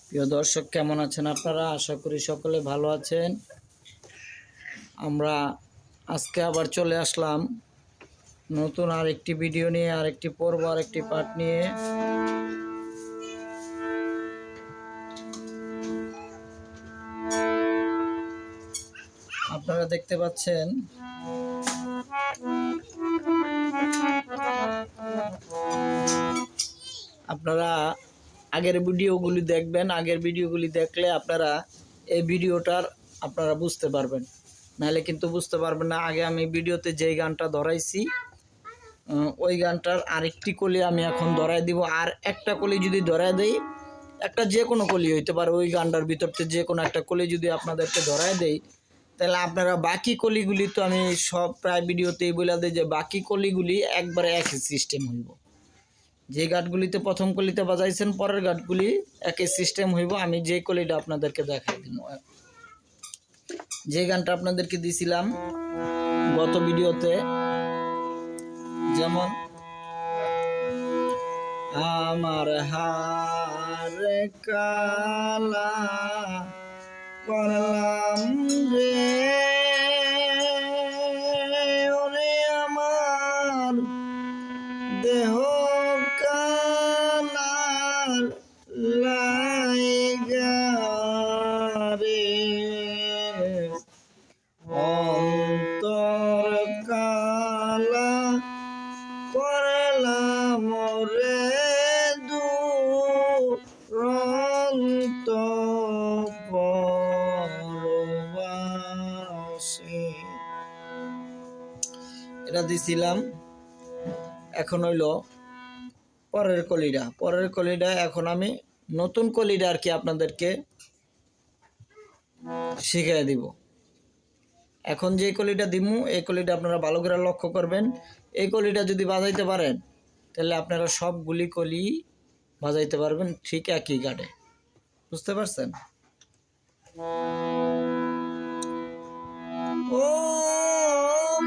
প্রিয় দর্শক, কেমন আছেন আপনারা? আশা করি সকলে ভালো আছেন। আমরা আজকে আবার চলে আসলাম নতুন আরেকটি ভিডিও নিয়ে, আরেকটি পর্ব, আরেকটি পার্ট নিয়ে। আপনারা দেখতে পাচ্ছেন আপনারা আগের ভিডিওগুলি দেখবেন। আগের ভিডিওগুলি দেখলে আপনারা এই ভিডিওটার আপনারা বুঝতে পারবেন, নাহলে কিন্তু বুঝতে পারবেন না। আগে আমি ভিডিওতে যেই গানটা ধরাইছি ওই গানটার আরেকটি কলি আমি এখন ধরাই দিব। আর একটা কলি যদি ধরাই দেই, একটা যে কোনো কলি হইতে পারে, ওই গানটার ভিতরতে যে কোনো একটা কলি যদি আপনাদেরকে ধরাই দেই, তাহলে আপনারা বাকি কলিগুলি তো আমি সব প্রায় ভিডিওতেই বলে দিই যে বাকি কলিগুলি একবারে একই সিস্টেম হইব। যে গানগুলিতে প্রথম কলিতে বাজাইছেন, পরের গানগুলি একই সিস্টেম হইব। আমি যে কলিটা আপনাদেরকে দেখাই দিব, যে গানটা আপনাদেরকে দিছিলাম গত ভিডিওতে, যেমন আমার হারে কালা করলাম রে, ওরে আমার দেহ কালার লাইগা রে, অন্তর কালা করলাম রে দুরন্ত পরবাসে। এটা দিছিলাম। এখন হইল পরের কলিটা। এখন আমি নতুন কলিটা আর কি আপনাদেরকে শিখিয়ে দিব। এখন যে কলিটা দিমু, এই কলিটা আপনারা ভালো করে লক্ষ্য করবেন। এই কলিটা যদি বাজাইতে পারেন, তাহলে আপনারা সবগুলি কলি বাজাইতে পারবেন ঠিক একই গানে। বুঝতে পারছেন? ও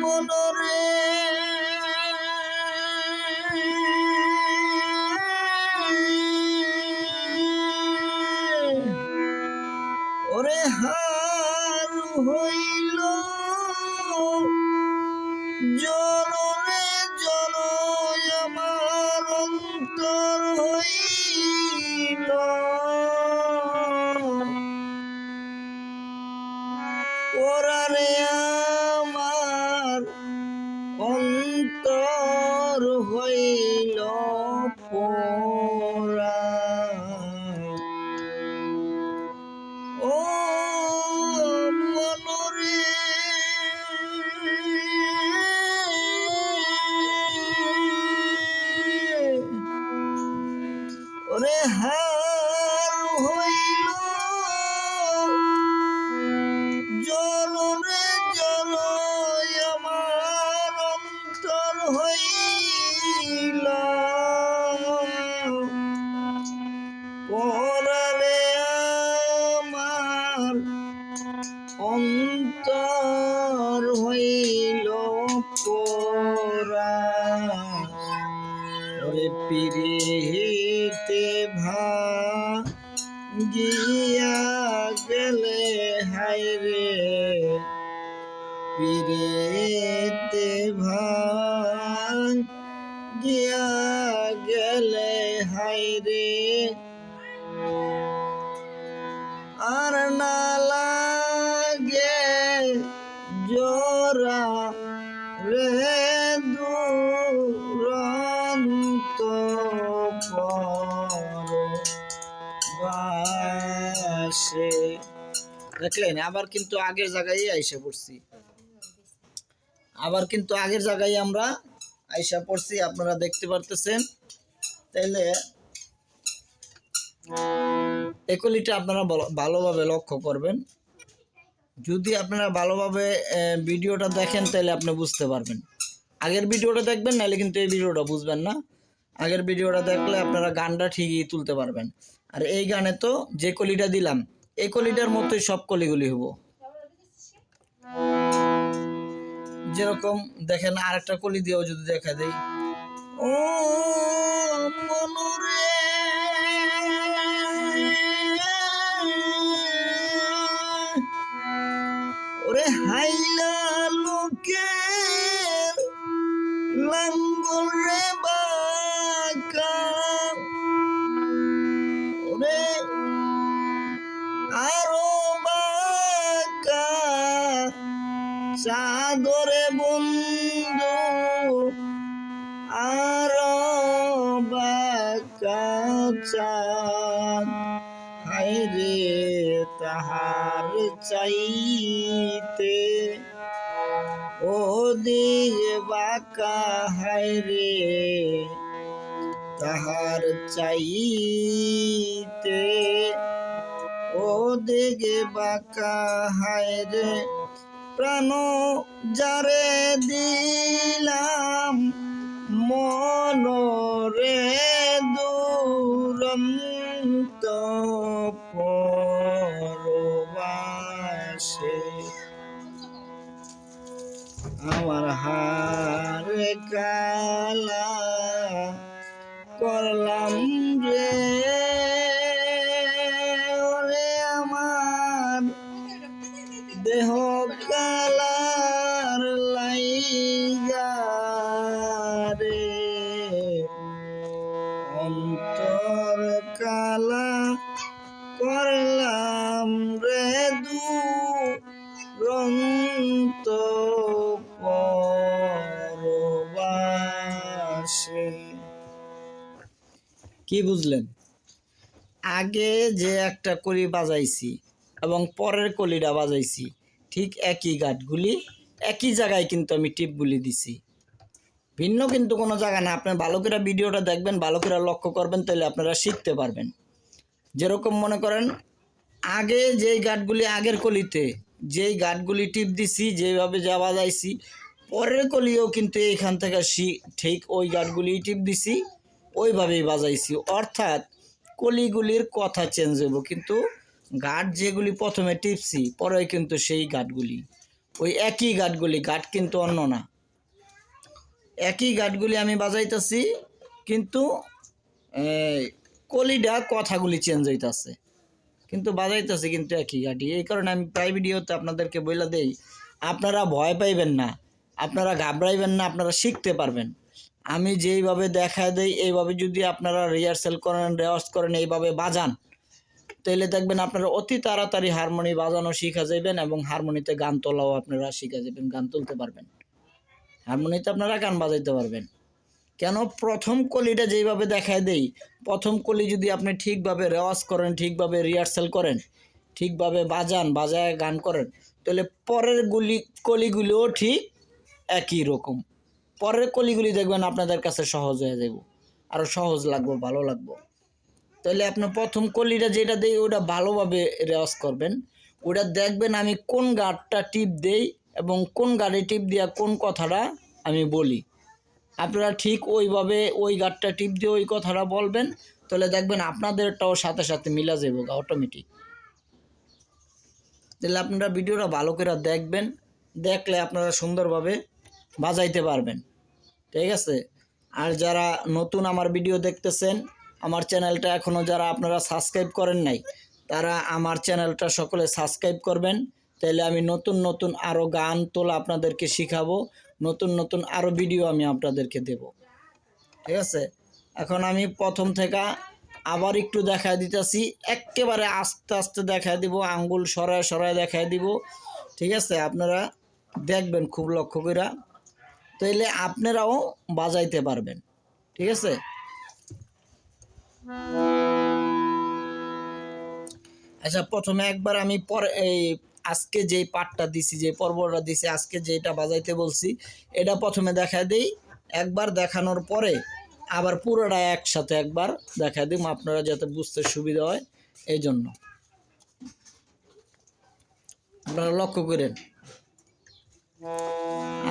মনরে ওরে হার হইল জনরে জন, আমার অন্তর হইল ওরারে, আমার অন্তর হইল পোরা। ও মনরে ওরে হার হইল জলরে জল, আমার অন্তর হইল পরারে, আমার অন্তর হইল পোরা। ওরে পিরিতে ভাঙ্গিয়া গেলে হায়রে, পিরিতে ভাঙ্গিয়া গেলে হায়রে, আর না লাগে জোড়া রে দুরন্ত পরবাসে। দেখলেন, আবার কিন্তু আগের জায়গায় আইসা পড়ছি। আমরা আইসা পড়ছি, আপনারা দেখতে পারতেছেন। তাইলে এই কলিটা আপনারা ভালোভাবে লক্ষ্য করবেন। যদি আপনারা ভালোভাবে ভিডিওটা দেখেন, তাহলে আপনি বুঝতে পারবেন। আগের ভিডিওটা দেখবেন, নাহলে কিন্তু এই ভিডিওটা বুঝবেন না। আগের ভিডিওটা দেখলে আপনারা গানটা ঠিকই তুলতে পারবেন। আর এই গানে তো যে কলিটা দিলাম, এই কলিটার মতোই সব কলিগুলি হবো। যেরকম দেখেন, আরেকটা কলি দিয়েও যদি দেখা দেই, ও মনরে চাদরে বন্ধু আর বাঁকা চাঁদ, হায়রে তাহার চাইতে ওদিকে বাঁকা, হায়রে তাহার চাইতে ওদিকে বাঁকা, হায়রে প্রাণ যারে দিলাম মনরে দুরন্ত পরবাসে, আমার হারে কালা করলাম রে, ওরে আমার দেহ কালার লাইগা রে, অন্তর কালা করলাম রে দুরন্ত পরবাসে। কি বুঝলেন? আগে যে একটা কলি বাজাইছি এবং পরের কলিটা বাজাইছি, ঠিক একই গাঁটগুলি, একই জায়গায় কিন্তু আমি টিপগুলি দিছি, ভিন্ন কিন্তু কোনো জায়গা না। আপনার ভালো করে ভিডিওটা দেখবেন, ভালো করে লক্ষ্য করবেন, তাহলে আপনারা শিখতে পারবেন। যেরকম মনে করেন আগে যেই গাঁটগুলি, আগের কলিতে যেই গাঁটগুলি টিপ দিছি, যেভাবে যা বাজাইছি, পরের কলিও কিন্তু এইখান থেকে ঠিক ওই গাঁটগুলি টিপ দিছি, ওইভাবেই বাজাইছি। অর্থাৎ কলিগুলির কথা চেঞ্জ হইব, কিন্তু গাঁট যেগুলি প্রথমে টিপছি পরে কিন্তু সেই গাঁটগুলি, ওই একই গাঁটগুলি, গাঁট কিন্তু অন্য না, একই গাঁটগুলি আমি বাজাইতেছি, কিন্তু কলিডা কথাগুলি চেঞ্জ হইতেছে, কিন্তু বাজাইতেছি কিন্তু একই গাঁটি। এই কারণে আমি প্রায় ভিডিওতে আপনাদেরকে বলে দেই, আপনারা ভয় পাইবেন না, আপনারা ঘাবড়াইবেন না, আপনারা শিখতে পারবেন। আমি যেইভাবে দেখায় দেই এইভাবে যদি আপনারা রিহার্সাল করেন, রেওয়াজ করেন, এইভাবে বাজান, তাহলে দেখবেন আপনারা অতি তাড়াতাড়ি হারমোনি বাজানো শিখা যাবেন এবং হারমোনিতে গান তোলাও আপনারা শিখা যাবেন, গান তুলতে পারবেন, হারমোনিতে আপনারা গান বাজাইতে পারবেন। কেন? প্রথম কলিটা যেইভাবে দেখায় দেই, প্রথম কলি যদি আপনি ঠিকভাবে রেওয়াজ করেন, ঠিকভাবে রিহার্সাল করেন, ঠিকভাবে বাজান, বাজায় গান করেন, তাহলে পরের কলিগুলিও ঠিক একই রকম। পরের কলিগুলি দেখবেন আপনাদের কাছে সহজ হয়ে যাব, আরও সহজ লাগবে, ভালো লাগবে। তাহলে আপনি প্রথম কলিটা যেটা দেই ওটা ভালোভাবে রেওয়াজ করবেন, ওটা দেখবেন আমি কোন গাঁটটা টিপ দেই এবং কোন গাঁটে টিপ দিয়া কোন কথাটা আমি বলি, আপনারা ঠিক ওইভাবে ওই গাঁটটা টিপ দিয়ে ওই কথাটা বলবেন, তাহলে দেখবেন আপনাদেরটাও সাথে সাথে মিলা যাবে অটোমেটিক। তাহলে আপনারা ভিডিওটা ভালো করে দেখবেন, দেখলে আপনারা সুন্দরভাবে বাজাইতে পারবেন, ঠিক আছে? আর যারা নতুন আমার ভিডিও দেখতেছেন, আমার চ্যানেলটা এখনও যারা আপনারা সাবস্ক্রাইব করেন নাই, তারা আমার চ্যানেলটা সকলে সাবস্ক্রাইব করবেন, তাহলে আমি নতুন নতুন আরও গান তোলা আপনাদেরকে শিখাবো, নতুন নতুন আরও ভিডিও আমি আপনাদেরকে দেব, ঠিক আছে? এখন আমি প্রথম থেকে আবার একটু দেখায় দিতেছি, একেবারে আস্তে আস্তে দেখায় দিব, আঙ্গুল সরায় সরায় দেখায় দিব, ঠিক আছে? আপনারা দেখবেন খুব লক্ষ্য করে, তাইলে আপনারাও বাজাইতে পারবেন, ঠিক আছে? আচ্ছা, প্রথমে একবার আমি এই আজকে যেই পার্টটা দিছি, যে পর্বটা দিছি, আজকে যেটা বাজাইতে বলছি, এটা প্রথমে দেখায় দিই, একবার দেখানোর পরে আবার পুরোটা একসাথে একবার দেখায় দিই, আপনারা যাতে বুঝতে সুবিধা হয়, এই জন্য আপনারা লক্ষ্য করেন।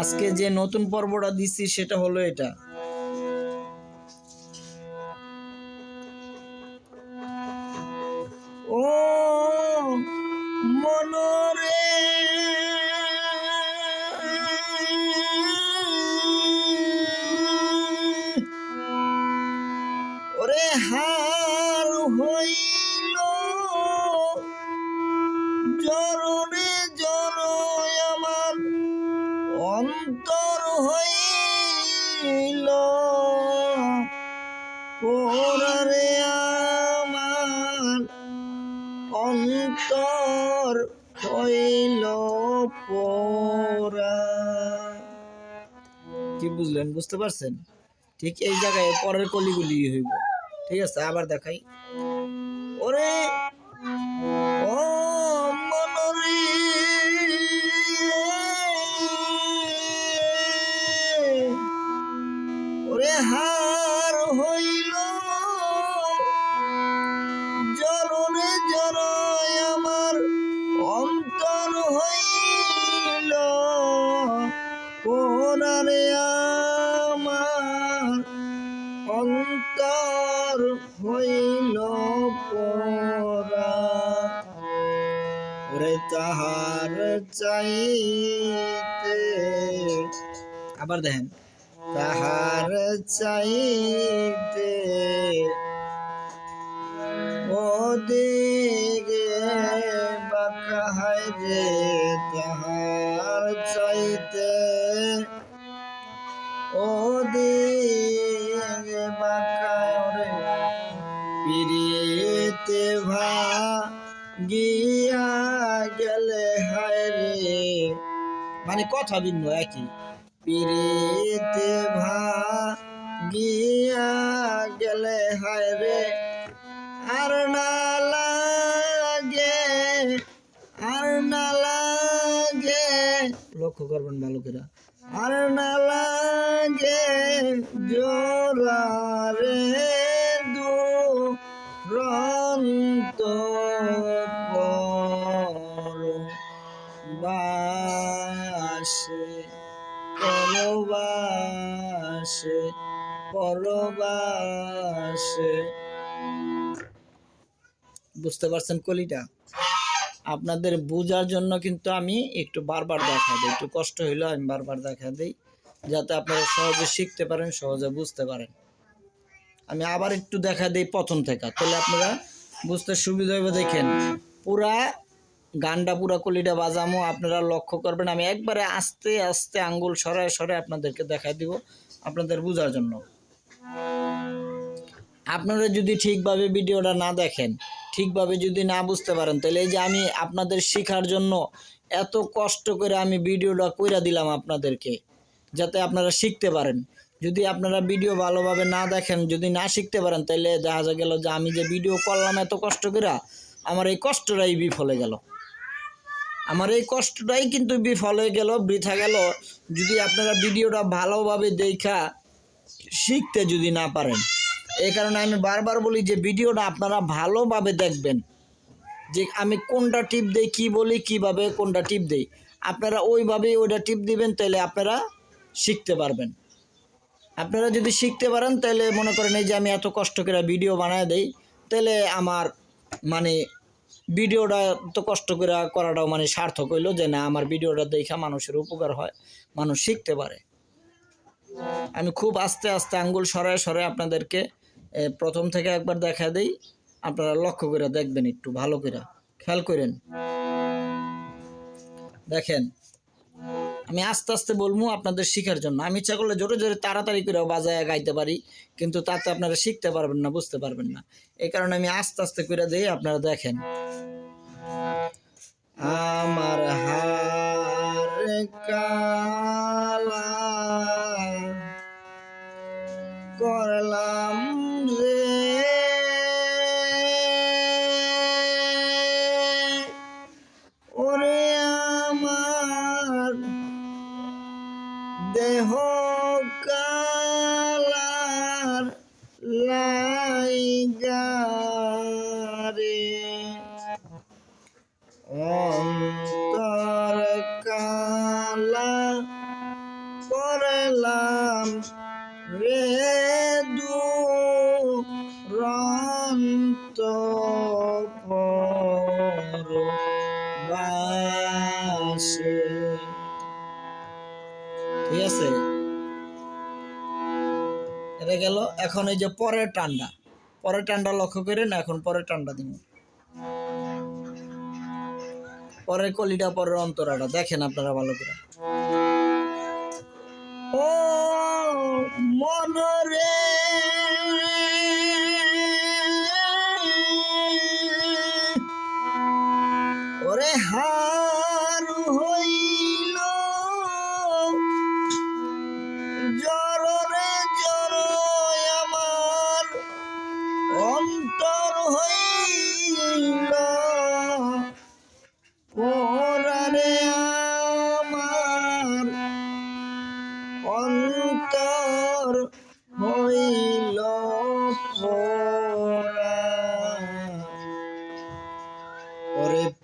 আজকে যে নতুন পর্বটা দিছি সেটা হলো এটা। ও মনরে ওরে হার হইল জররে জর আমার অন্তর হইল ওরে আমার অন্তর হইল পোরা। কি বুঝলেন? বুঝতে পারছেন? ঠিক এই জায়গায় পরের কলিগুলি হইব। ঠিক আছে, আবার দেখাই। ওরে ও মনরে ওরে হার হইল জররে জরয় আমার অন্তর হইল পোরারে আমার অন্তর হইল পোরা। ওরে তাহার চাইতে, আবার দেখেন, তাহার চাইতে ওদিকে বাঁকা হায় রে, তাহার চাইতে ওদিকে বাঁকা রে পিরিতে ভাগিয়া গেলে হায় রে। মানে কথা ভিন্ন একই। পিরিতে ভাগিয়া গেলে হায় রে আর না লাগে, আর না লাগে, লক্ষ্য করবেন ভালো করে, আর না লাগে জোরা রে দুরন্ত পরবাসে, পরবাসে, পরবাসে। বুঝতে পারছেন কলিটা? আপনাদের বোঝার জন্য কিন্তু আমি একটু বারবার দেখা দিই, একটু কষ্ট হইলেও আমি বারবার দেখা দিই, যাতে আপনারা সহজে শিখতে পারেন, সহজে বুঝতে পারেন। আমি আবার একটু দেখা দিই প্রথম থেকে, তাহলে আপনারা বুঝতে সুবিধা হবে। দেখেন পুরা গানটা, পুরা কলিটা বাজামো, আপনারা লক্ষ্য করবেন। আমি একবারে আস্তে আস্তে আঙ্গুল সরায় সরায় আপনাদেরকে দেখা দিব, আপনাদের বোঝার জন্য। আপনারা যদি ঠিকভাবে ভিডিওটা না দেখেন, ঠিকভাবে যদি না বুঝতে পারেন, তাহলে এই যে আমি আপনাদের শেখার জন্য এত কষ্ট করে আমি ভিডিওটা কইরা দিলাম আপনাদেরকে, যাতে আপনারা শিখতে পারেন। যদি আপনারা ভিডিও ভালোভাবে না দেখেন, যদি না শিখতে পারেন, তাহলে দেখা গেল যে আমি যে ভিডিও করলাম এত কষ্ট করে, আমার এই কষ্টটাই বিফলে গেল, আমার এই কষ্টটাই কিন্তু বিফল হয়ে গেল, বৃথা গেল। যদি আপনারা ভিডিওটা ভালোভাবে দেখা শিখতে যদি না পারেন, এই কারণে আমি বারবার বলি যে ভিডিওটা আপনারা ভালোভাবে দেখবেন, যে আমি কোনটা টিপ দেই, কি বলি, কিভাবে কোনটা টিপ দেই, আপনারা ওইভাবেই ওইটা টিপ দিবেন, তাহলে আপনারা শিখতে পারবেন। আপনারা যদি শিখতে পারেন, তাহলে মনে করেন এই যে আমি এত কষ্ট করে ভিডিও বানায় দেই, তাহলে আমার মানে ভিডিওটা তো কষ্ট করে করাটাও মানে সার্থক হইলো, যে না আমার ভিডিওটা দেখা মানুষের উপকার হয়, মানুষ শিখতে পারে। আমি খুব আস্তে আস্তে আঙ্গুল সরায় সরায় আপনাদেরকে প্রথম থেকে একবার দেখা দেই, আপনারা লক্ষ্য করে দেখবেন, একটু ভালো করে খেয়াল করেন। দেখেন আমি আস্তে আস্তে বলবো আপনাদের শিখার জন্য। আমি ইচ্ছা করলে জোরে জোরে তাড়াতাড়ি করে বাজায় গাইতে পারি, কিন্তু তাতে আপনারা শিখতে পারবেন না, বুঝতে পারবেন না। এই কারণে আমি আস্তে আস্তে করে দিই, আপনারা দেখেন। আমার হার কালা করলাম রে ওরে আমার দেহ কালার লাইগারে অন্তর কালা করলাম রে দুরন্ত পরবাসে। ঠিক আছে, এটা গেল। এখন এই যে পরের টান্ডা, পরের টান্ডা লক্ষ্য করেন। এখন পরের টান্ডা দিব, পরের কলিটা, পরের অন্তরাটা দেখেন আপনারা ভালো করে। ও মনরে ওরে হার হই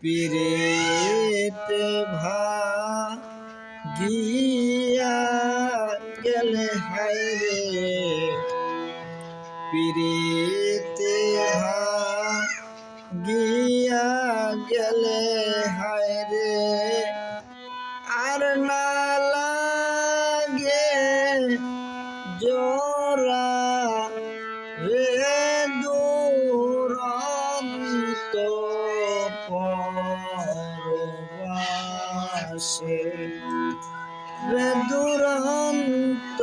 পিরিতে ভাগিয়া গেলে হায় রে, পিরিতে ভাগিয়া গেলে হায় রে, আর না লাগে জোড়া রে দুরন্ত পরবাসে, রে দুরন্ত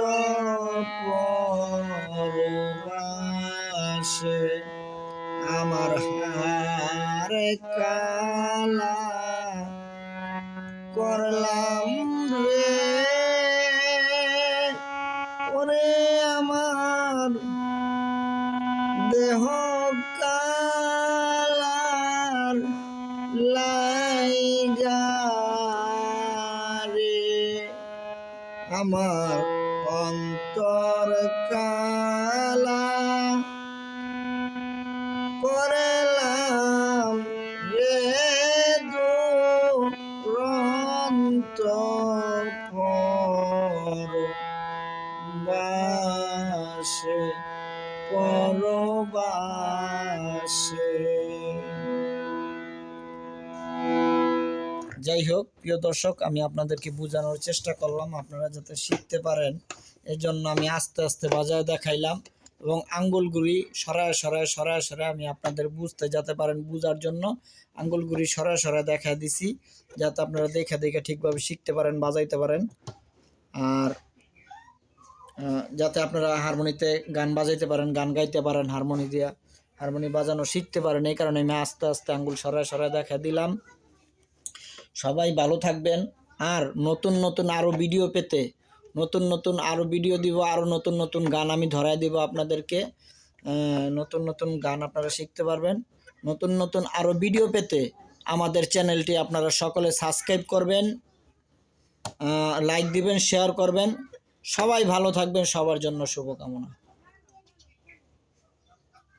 পরবাসে, আমার হারে কালা করলাম রে, ওরে আমার দেহ কালার লাইগা রে, আমার অন্তর কালা করলাম রে দুরন্ত পরবাসে, পরবাসে। যাই হোক প্রিয় দর্শক, আমি আপনাদেরকে বোঝানোর চেষ্টা করলাম আপনারা যাতে শিখতে পারেন, এই জন্য আমি আস্তে আস্তে বাজায় দেখাইলাম এবং আঙ্গুলগুলি সরায় সরায় সরায় সরায় আমি আপনাদের বুঝতে যাতে পারেন বুঝার জন্য আঙ্গুলগুলি সরায় সরায় দেখা দিছি, যাতে আপনারা দেখে দেখে ঠিকভাবে শিখতে পারেন, বাজাইতে পারেন, আর যাতে আপনারা হারমোনিতে গান বাজাইতে পারেন, গান গাইতে পারেন, হারমোনি দিয়া হারমোনি বাজানো শিখতে পারেন। এই কারণে আমি আস্তে আস্তে আঙ্গুল সরায় সরায় দেখা দিলাম। সবাই ভালো থাকবেন, আর নতুন নতুন আরও ভিডিও পেতে নতুন নতুন আরও ভিডিও দিব, আরও নতুন নতুন গান আমি ধরায় দিব আপনাদেরকে, নতুন নতুন গান আপনারা শিখতে পারবেন। নতুন নতুন আরও ভিডিও পেতে আমাদের চ্যানেলটি আপনারা সকলে সাবস্ক্রাইব করবেন, লাইক দিবেন, শেয়ার করবেন। সবাই ভালো থাকবেন, সবার জন্য শুভকামনা।